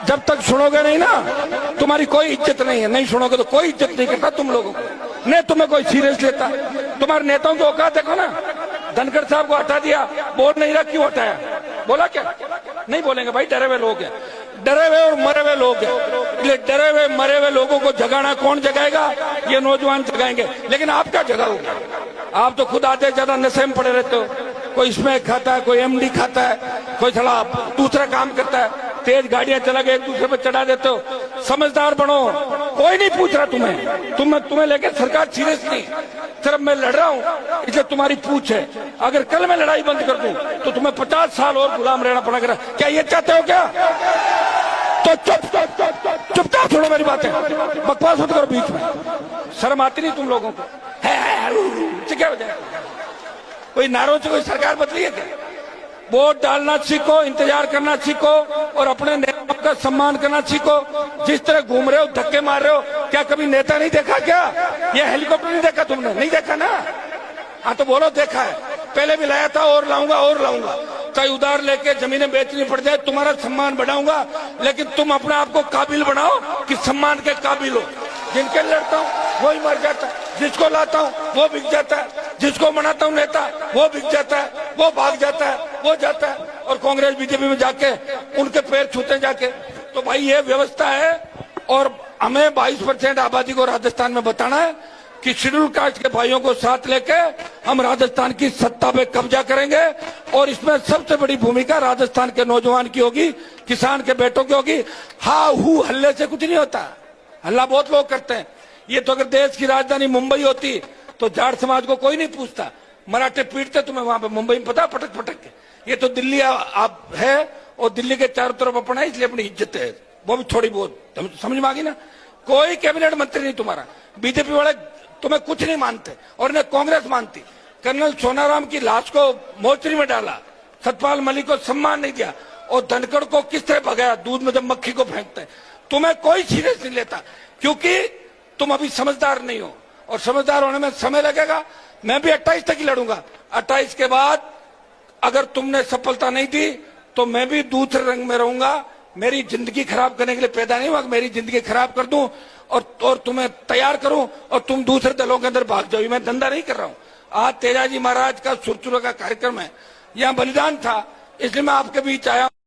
जब तक सुनोगे नहीं ना तुम्हारी कोई इज्जत नहीं है। नहीं सुनोगे तो कोई इज्जत नहीं करता तुम लोगों को, नहीं तुम्हें कोई सीरियस लेता। तुम्हारे नेताओं की औकात देखो ना, धनखड़ साहब को हटा दिया, बोल नहीं रहा क्यों हटाया, बोला क्या? नहीं बोलेंगे भाई, डरे हुए लोग हैं, डरे हुए और मरे हुए लोग हैं। इसलिए डरे हुए मरे हुए लोगों को जगाना कौन जगाएगा? ये नौजवान जगाएंगे। लेकिन आप क्या जगाओगे? आप तो खुद आधे ज्यादा नशे में पड़े रहते हो। कोई इसमें खाता है, कोई एमडी खाता है, कोई थोड़ा दूसरा काम करता है, तेज गाड़ियां चला के एक दूसरे पे चढ़ा देते हो। समझदार बनो, कोई नहीं पूछ रहा तुम्हें लेके सरकार सीरियस नहीं। सिर्फ मैं लड़ रहा हूं इसलिए तुम्हारी पूछ है। अगर कल मैं लड़ाई बंद कर दूं तो तुम्हें 50 साल और गुलाम रहना पड़ेगा। क्या ये चाहते हो क्या? तो चुपचाप छोड़ो मेरी बातें, बकवास मत करो बीच में। शर्म आती नहीं तुम लोगों को? क्या वजह? कोई नारों से कोई सरकार बदली है क्या? वोट डालना सीखो, इंतजार करना सीखो और अपने नेताओं का सम्मान करना सीखो। जिस तरह घूम रहे हो, धक्के मार रहे हो, क्या कभी नेता नहीं देखा क्या? ये हेलीकॉप्टर नहीं देखा तुमने? नहीं देखा ना? हाँ तो बोलो देखा है। पहले भी लाया था और लाऊंगा। चाहे उधार लेके जमीनें बेचनी पड़ जाए, तुम्हारा सम्मान बढ़ाऊंगा। लेकिन तुम अपने आप को काबिल बनाओ कि सम्मान के काबिल हो। जिनके लड़ता हूँ वही मर जाता है, जिसको लाता हूँ वो बिक जाता है, जिसको मनाता हूँ नेता वो बिक जाता है, वो भाग जाता है, वो जाता है और कांग्रेस बीजेपी में जाके उनके पैर छूते जाके। तो भाई ये व्यवस्था है और हमें 22% आबादी को राजस्थान में बताना है कि शेड्यूल कास्ट के भाइयों को साथ लेके हम राजस्थान की सत्ता पे कब्जा करेंगे। और इसमें सबसे बड़ी भूमिका राजस्थान के नौजवान की होगी, किसान के बेटों की होगी। हा हू हल्ले से कुछ नहीं होता, हल्ला बहुत लोग करते हैं। ये तो अगर देश की राजधानी मुंबई होती तो जाट समाज को कोई नहीं पूछता, मराठे पीटते तुम्हें वहां पे मुंबई में, पता, पटक के। ये तो दिल्ली आप है और दिल्ली के चारों तरफ अपना है, इसलिए अपनी इज्जत है, वो भी थोड़ी बहुत समझ में आ गई ना। कोई कैबिनेट मंत्री नहीं तुम्हारा, बीजेपी वाले तुम्हें कुछ नहीं मानते और न कांग्रेस मानती। कर्नल सोनाराम की लाश को मोर्चरी में डाला, सतपाल मलिक को सम्मान नहीं दिया और धनखड़ को किस तरह भगाया, दूध में जब मक्खी को फेंकते हैं। तुम्हें कोई सीरियस नहीं लेता क्योंकि तुम अभी समझदार नहीं हो और समझदार होने में समय लगेगा। मैं भी 28 तक ही लड़ूंगा। 28 के बाद अगर तुमने सफलता नहीं दी तो मैं भी दूसरे रंग में रहूंगा। मेरी जिंदगी खराब करने के लिए पैदा नहीं हुआ, मेरी जिंदगी खराब कर दूं और तुम्हें तैयार करूं और तुम दूसरे दलों के अंदर भाग जाओ। मैं धंधा नहीं कर रहा हूं। आज तेजाजी महाराज का सुरचुरा का कार्यक्रम है, यहाँ बलिदान था, इसलिए मैं आपके बीच आया।